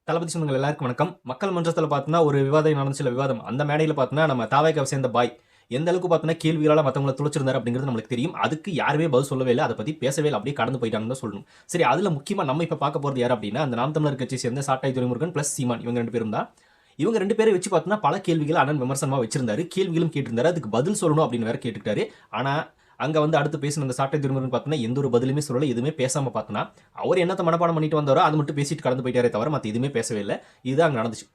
தளபதி சொந்தங்கள் எல்லாருக்கும் வணக்கம். மக்கள் மன்றத்துல பார்த்தீங்கன்னா, ஒரு விவாதம் நடந்துச்சுல்ல விவாதம். அந்த மேடையில பார்த்தீங்கன்னா, நம்ம தாவேகாவை சேர்ந்த பாய் எந்த அளவுக்கு பார்த்தீங்கன்னா, கேள்விகளால மத்தவங்கள துளைச்சிருந்தாரு அப்படிங்கிறது நம்மளுக்கு தெரியும். அதுக்கு யாருமே பதில் சொல்லவே இல்ல. அத பத்தி பேசவே இல்ல. அப்படியே கடந்து போயிட்டாங்கன்னு தான் சொல்லணும். சரி, அதுல முக்கியமா நம்ம இப்ப பார்க்க போறது யாரு அப்படின்னா, அந்த நாம் தமிழர் கட்சியை சேர்ந்த சாட்டை துரைமுருகன் பிளஸ் சீமான் இவங்க 2 பேரும் தான். இவங்க 2 பேரை வச்சு பார்த்தீங்கன்னா, பல கேள்விகள அண்ணன் விமர்சனமா வச்சிருந்தாரு. கேள்விகளும் கேட்டிருந்தாரு. அதுக்கு பதில் சொல்லணும் அப்படின்னு வேற கேட்டுக்கிட்டாரு. ஆனா, அங்க வந்து அடுத்து பேசின அந்த சாட்டை துரைமுருகன் பார்த்தீங்கன்னா, எந்த ஒரு பதிலுமே சொல்லல. எதுவுமே பேசாம பார்த்தீங்கன்னா, அவர் என்னத்த மனப்பாடம் பண்ணிட்டு வந்தாரோ, அத மட்டும் பேசிட்டு கடந்து போயிட்டாரே தவிர, மத்த எதுவுமே பேசவே இல்ல. இதுதான் அங்க நடந்துச்சு.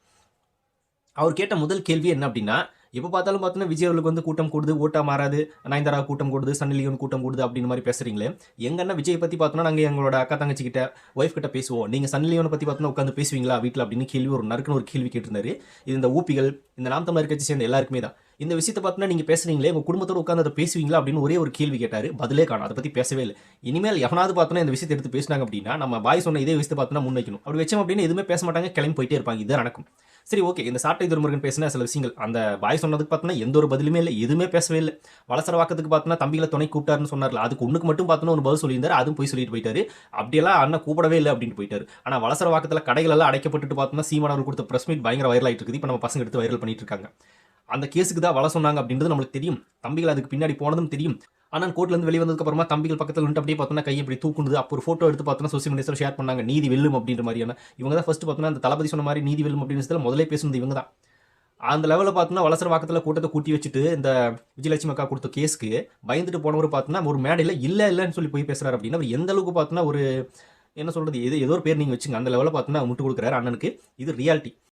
அவர் கேட்ட முதல் கேள்வி என்ன அப்படின்னா, எப்ப பார்த்தாலும் பார்த்தீங்கன்னா, விஜய் அவர்களுக்கு வந்து கூட்டம் கூடுது, ஓட்டா மாறாது, நயன்தாரா கூட்டம் கூடுது, சன்னி லியோன் கூட்டம் கூடுது அப்படின்னு மாரி பேசுறீங்களே. எங்க அண்ணன் விஜய் பத்தி பார்த்தோம்னா, நாங்க எங்களோட அக்கா தங்கச்சி கிட்ட, ஒய்ஃப் கிட்ட பேசுவோம். நீங்க சன்னி லியோன பத்தி பார்த்தோம்னா உட்கார்ந்து பேசுவீங்களா வீட்ல அப்படின்னு கேள்வி ஒரு நறுக்குன்னு ஒரு கேள்வி கேட்டிருந்தாரு. இது இந்த ஊப்பிகள், இந்த நாம் தமிழர் கட்சி சேர்ந்த எல்லாருக்குமே தான். இந்த விஷயத்த பார்த்தோம்னா நீங்க பேசுறீங்களே, உங்க குடும்பத்தோட உட்கார்ந்து அத பேசுவீங்களா அப்படின்னு ஒரே ஒரு கேள்வி கேட்டாரு. பதிலே காணோம். அத பத்தி பேசவே இல்ல. இனிமேல் எவனாவது பார்த்தோம்னா இந்த விஷயத்த எடுத்து பேசினாங்க அப்படின்னா, நம்ம பாய் சொன்ன இதே விஷயத்த பார்த்தோம்னா முன்வைக்கணும். அப்படி வச்சோம் அப்படின்னா எதுவுமே பேச மாட்டாங்க, கிளம்பி போயிட்டே இருப்பாங்க. இதுதான் நடக்கும். சரி, ஓகே. இந்த சாட்டை துரைமுருகன் பேசின சில விஷயங்கள். அந்த பாய் சொன்னதுக்கு பார்த்தோன்னா, எந்த ஒரு பதிலுமே இல்ல. எதுவுமே பேசவே இல்ல. வலசரவாக்கத்துக்கு பார்த்தோன்னா, தம்பிகள துணைக்கு கூப்பிட்டாருன்னு சொன்னார்ல. அதுக்கு ஒண்ணுக்கு மட்டும் பார்த்தோன்னா, ஒரு பதில் சொல்லியிருந்தாரு. அதுவும் பொய் சொல்லிட்டு போயிட்டாரு. அப்படியெல்லாம் அண்ணன் கூப்பிடவே இல்ல அப்டின்ட்டு போயிட்டாரு. ஆனா வலசரவாக்கத்துல கடைகள் எல்லாம் அடைக்கப்பட்டுட்டு பார்த்தோம்னா, சீமான் அவர்கள் கொடுத்த பிரஸ் மீட் பயங்கர வைரல் ஆயிட்டு இருக்குது. இப்ப நம்ம பசங்க எடுத்து வைரல் பண்ணிட்டு இருக்காங்க. அந்த கேஸுக்கு தான் வல சொன்னாங்க அப்படின்றது நம்மளுக்கு தெரியும். தம்பிகள் அதுக்கு பின்னாடி போனதும் தெரியும். ஆனா கோர்ட்ல இருந்து வெளிய வந்ததுக்கு அப்புறமா தம்பிகள் பக்கத்துல நின்னுட்டு அப்படியே பார்த்தோம்னா கையை இப்படி தூக்குனது. அப்போ ஒரு போட்டோ எடுத்து பார்த்தோம்னா சோசியல் மீடியாஸ்ல ஷேர் பண்ணாங்க. நீதி வெல்லும் அப்படின்ற மாரியான. இவங்க தான் ஃபர்ஸ்ட் பார்த்தோம்னா அந்த தளபதி சொன்ன மாரி நீதி வெல்லும் அப்படின்னு விஷயத்துல முதலே பேசுனது இவங்க தான். அந்த லெவல்ல பார்த்தோம்னா வலசரவாக்கத்துல கூட்டத்த கூட்டி வச்சுட்டு இந்த விஜயலட்சுமி அக்கா கொடுத்த கேஸ்க்கு பயந்துட்டு போனவரு பார்த்தோம்னா ஒரு மேடையில இல்லன்னு சொல்லி போய் பேசுறாரு அப்படின்னா அவர் எந்த அளவுக்கு பார்த்தோம்னா ஒரு என்ன சொல்றது ஏதோ ஒரு பேர் நீங்க வச்சுங்க அந்த லெவல்ல பார்த்தோம்னா முட்டு கொடுக்குறாரு அண்ணனுக்கு. இது ரியாலிட்டி.